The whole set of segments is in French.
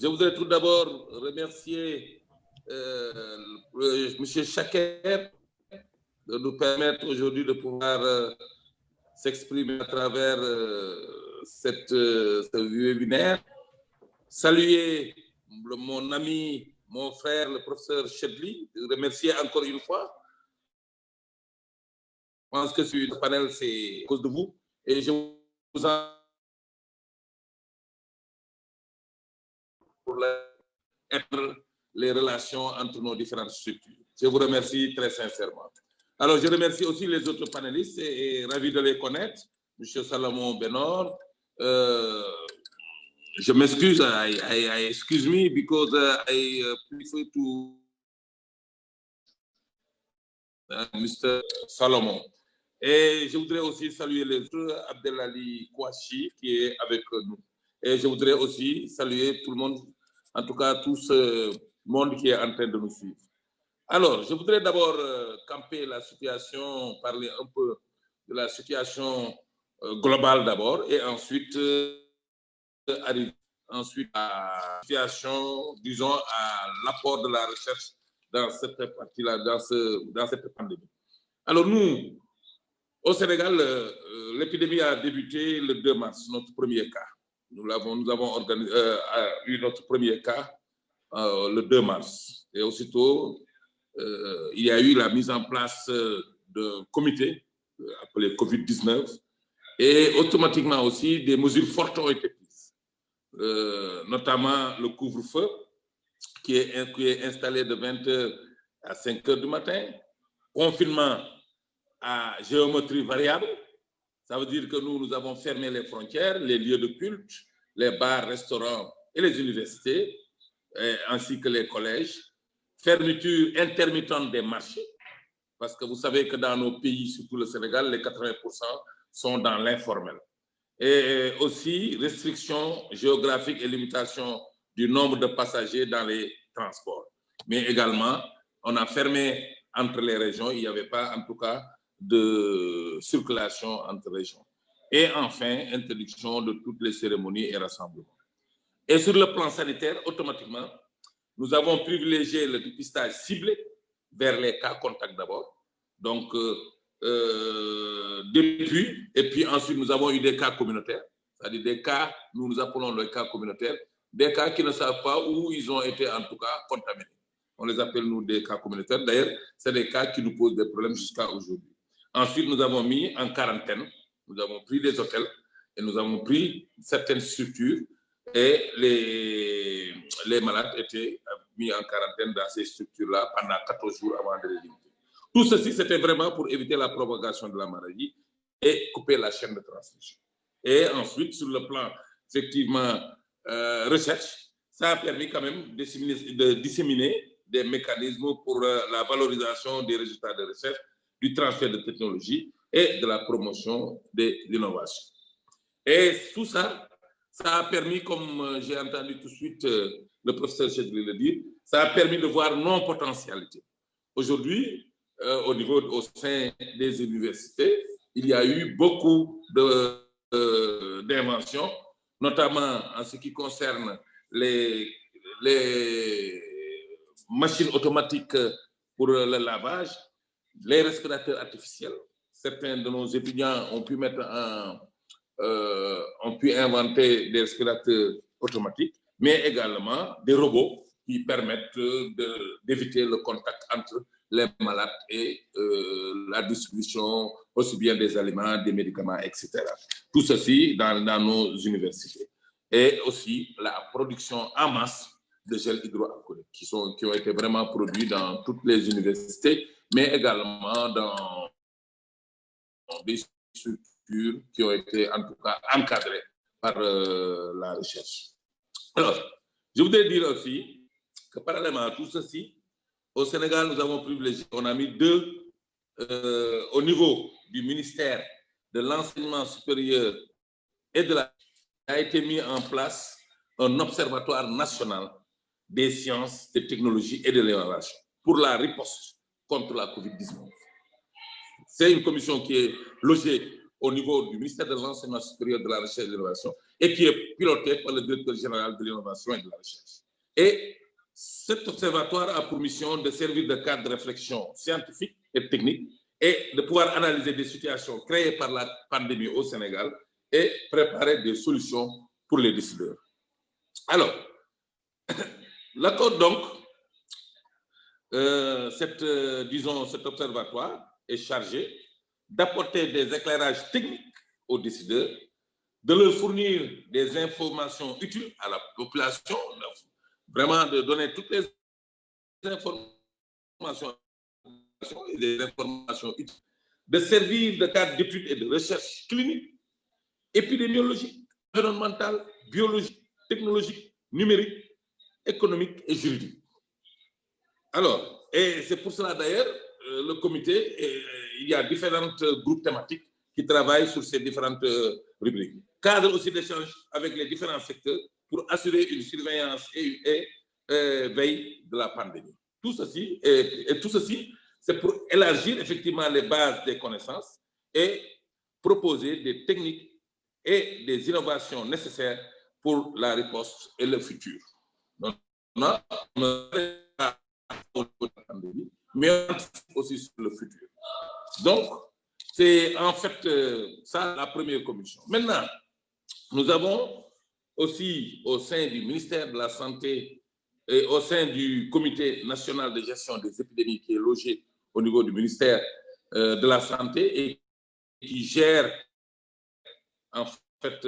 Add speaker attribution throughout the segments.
Speaker 1: Je voudrais tout d'abord remercier M. Chaker de nous permettre aujourd'hui de pouvoir s'exprimer à travers ce webinaire. Saluer mon ami, mon frère, le professeur Chedli, remercier encore une fois. Je pense que ce panel, c'est à cause de vous. Et je vous en pour les relations entre nos différentes structures. Je vous remercie très sincèrement. Alors, je remercie aussi les autres panélistes et ravi de les connaître. M. Salomon Benor, je m'excuse, I excuse me because I prefer to Mr. Salomon. Et je voudrais aussi saluer les autres, Abdelali Kouachi qui est avec nous. Et je voudrais aussi saluer tout le monde, en tout cas tout ce monde qui est en train de nous suivre. Alors, je voudrais d'abord camper la situation, parler un peu de la situation globale d'abord, et ensuite arriver ensuite à la situation, disons, à l'apport de la recherche dans cette partie-là, dans cette pandémie. Alors nous, au Sénégal, l'épidémie a débuté le 2 mars, notre premier cas. Nous avons eu notre premier cas le 2 mars. Et aussitôt, il y a eu la mise en place d'un comité appelé COVID-19 et automatiquement aussi des mesures fortes ont été prises, notamment le couvre-feu qui est installé de 20h à 5h du matin, confinement à géométrie variable. Ça veut dire que nous avons fermé les frontières, les lieux de culte, les bars, restaurants et les universités, ainsi que les collèges. Fermeture intermittente des marchés, parce que vous savez que dans nos pays, surtout le Sénégal, les 80% sont dans l'informel. Et aussi restrictions géographiques et limitation du nombre de passagers dans les transports. Mais également, on a fermé entre les régions, il n'y avait pas en tout cas de circulation entre régions. Et enfin, interdiction de toutes les cérémonies et rassemblements. Et sur le plan sanitaire, automatiquement, nous avons privilégié le dépistage ciblé vers les cas contacts d'abord. Donc, depuis, et puis ensuite, nous avons eu des cas communautaires, c'est-à-dire des cas, nous appelons les cas communautaires, des cas qui ne savent pas où ils ont été en tout cas contaminés. On les appelle, nous, des cas communautaires. D'ailleurs, c'est des cas qui nous posent des problèmes jusqu'à aujourd'hui. Ensuite, nous avons mis en quarantaine, nous avons pris des hôtels et nous avons pris certaines structures et les malades étaient mis en quarantaine dans ces structures-là pendant 14 jours avant de les limiter. Tout ceci, c'était vraiment pour éviter la propagation de la maladie et couper la chaîne de transmission. Et ensuite, sur le plan, effectivement, recherche, ça a permis quand même de disséminer des mécanismes pour la valorisation des résultats de recherche, du transfert de technologie et de la promotion de l'innovation. Et tout ça, ça a permis, comme j'ai entendu tout de suite le professeur Chedli le dire, ça a permis de voir nos potentialités. Aujourd'hui, au sein des universités, il y a eu beaucoup d'inventions, notamment en ce qui concerne les machines automatiques pour le lavage, les respirateurs artificiels. Certains de nos étudiants ont pu inventer des respirateurs automatiques, mais également des robots qui permettent d'éviter le contact entre les malades et la distribution aussi bien des aliments, des médicaments, etc. Tout ceci dans nos universités. Et aussi la production en masse de gel hydroalcoolique qui ont été vraiment produits dans toutes les universités, mais également dans des structures qui ont été en tout cas encadrées par la recherche. Alors, je voudrais dire aussi que parallèlement à tout ceci, au Sénégal, nous avons privilégié, on a mis au niveau du ministère de l'enseignement supérieur et de la a été mis en place un observatoire national des sciences, des technologies et de l'innovation pour la riposte contre la COVID-19. C'est une commission qui est logée au niveau du ministère de l'Enseignement supérieur, de la Recherche et de l'Innovation et qui est piloté par le directeur général de l'Innovation et de la Recherche. Et cet observatoire a pour mission de servir de cadre de réflexion scientifique et technique et de pouvoir analyser des situations créées par la pandémie au Sénégal et préparer des solutions pour les décideurs. Alors, l'accord donc, cet observatoire est chargé d'apporter des éclairages techniques aux décideurs, de leur fournir des informations utiles à la population, vraiment de donner toutes les informations et des informations utiles, de servir de cadre d'études et de recherche clinique, épidémiologique, environnementale, biologique, technologique, numérique, économique et juridique. Alors, et c'est pour cela d'ailleurs, le comité, il y a différents groupes thématiques qui travaillent sur ces différentes rubriques. Cadre aussi d'échange avec les différents secteurs pour assurer une surveillance et veille de la pandémie. Tout ceci, c'est pour élargir effectivement les bases des connaissances et proposer des techniques et des innovations nécessaires pour la riposte et le futur. Donc, mais aussi sur le futur. Donc, c'est en fait ça la première commission. Maintenant, nous avons aussi au sein du ministère de la Santé et au sein du Comité national de gestion des épidémies qui est logé au niveau du ministère de la Santé et qui gère en fait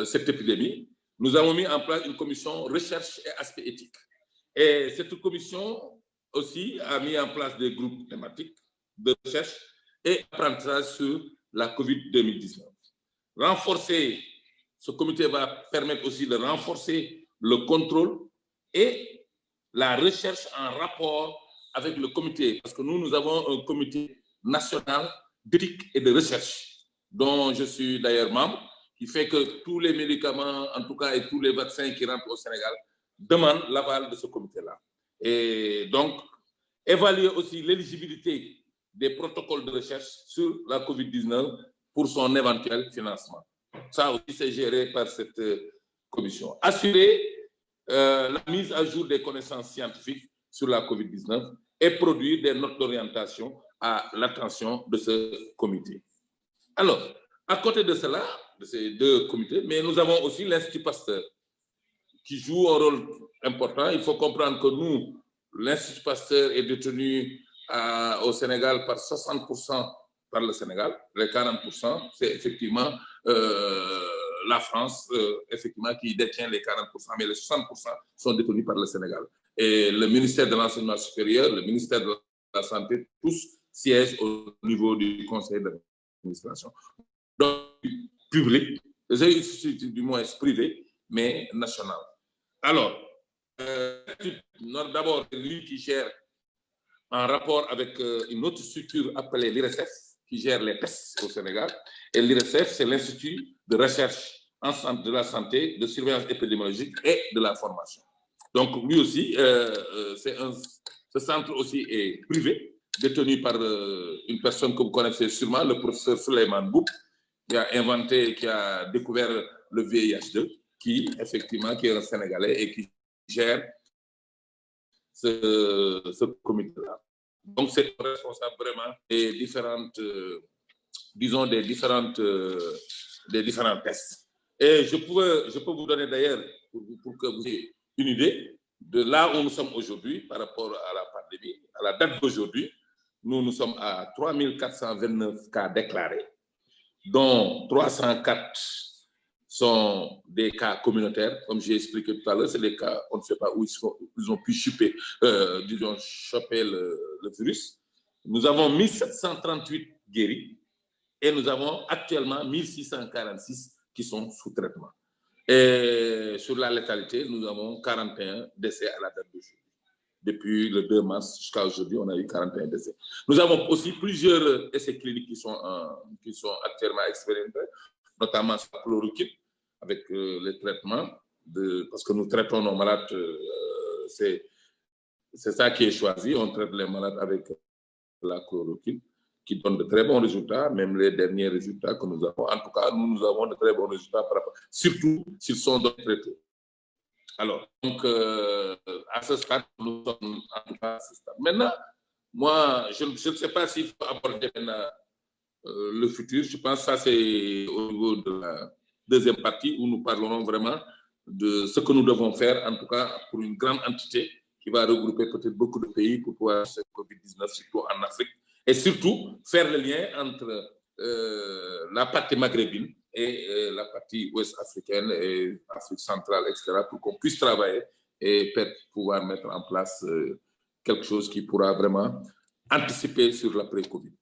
Speaker 1: cette épidémie. Nous avons mis en place une commission recherche et aspects éthiques. Et cette commission aussi a mis en place des groupes thématiques de recherche et apprentissage sur la COVID-2019. Ce comité va permettre aussi de renforcer le contrôle et la recherche en rapport avec le comité, parce que nous avons un comité national d'éthique et de recherche, dont je suis d'ailleurs membre, qui fait que tous les médicaments, en tout cas, et tous les vaccins qui rentrent au Sénégal, demandent l'aval de ce comité-là. Et donc, évaluer aussi l'éligibilité des protocoles de recherche sur la COVID-19 pour son éventuel financement. Ça aussi, c'est géré par cette commission. Assurer la mise à jour des connaissances scientifiques sur la COVID-19 et produire des notes d'orientation à l'attention de ce comité. Alors, à côté de cela, de ces deux comités, mais nous avons aussi l'Institut Pasteur qui joue un rôle important. Il faut comprendre que nous, l'Institut Pasteur est détenu au Sénégal par 60% par le Sénégal. Les 40%, c'est effectivement la France, effectivement, qui détient les 40%, mais les 60% sont détenus par le Sénégal. Et le ministère de l'Enseignement supérieur, le ministère de la Santé, tous siègent au niveau du conseil d'administration. Donc, public, du moins privé, mais national. Alors, d'abord, lui qui gère en rapport avec une autre structure appelée l'IRSF, qui gère les tests au Sénégal. Et l'IRSF, c'est l'Institut de recherche en santé, de la santé, de surveillance épidémiologique et de la formation. Donc, lui aussi, ce centre aussi est privé, détenu par une personne que vous connaissez sûrement, le professeur Souleymane Bouk, qui a inventé, qui a découvert le VIH2, qui, effectivement, qui est un Sénégalais et qui gère ce comité-là. Donc, c'est responsable vraiment des différentes, disons, des différents tests. Et je peux vous donner d'ailleurs, pour que vous ayez une idée de là où nous sommes aujourd'hui par rapport à la pandémie. À la date d'aujourd'hui, nous sommes à 3429 cas déclarés, dont 304 sont des cas communautaires, comme j'ai expliqué tout à l'heure, c'est des cas, on ne sait pas où ils ont pu choper le virus. Nous avons 1738 guéris et nous avons actuellement 1646 qui sont sous traitement. Et sur la létalité, nous avons 41 décès à la date d'aujourd'hui. Depuis le 2 mars jusqu'à aujourd'hui, on a eu 41 décès. Nous avons aussi plusieurs essais cliniques qui sont actuellement expérimentés, notamment sur la chloroquine, avec les traitements, parce que nous traitons nos malades, c'est ça qui est choisi, on traite les malades avec la chloroquine. qui donne de très bons résultats, même les derniers résultats que nous avons. En tout cas, nous avons de très bons résultats, surtout s'ils sont traités. Alors, donc, à ce stade, nous sommes en tout cas à ce stade. Maintenant, moi, je ne sais pas s'il faut aborder maintenant le futur. Je pense que ça, c'est au niveau de la deuxième partie où nous parlerons vraiment de ce que nous devons faire, en tout cas pour une grande entité qui va regrouper peut-être beaucoup de pays pour pouvoir faire Covid-19, surtout en Afrique, et surtout faire le lien entre la partie maghrébine et la partie ouest africaine et Afrique centrale, etc., pour qu'on puisse travailler et pouvoir mettre en place quelque chose qui pourra vraiment anticiper sur l'après-Covid.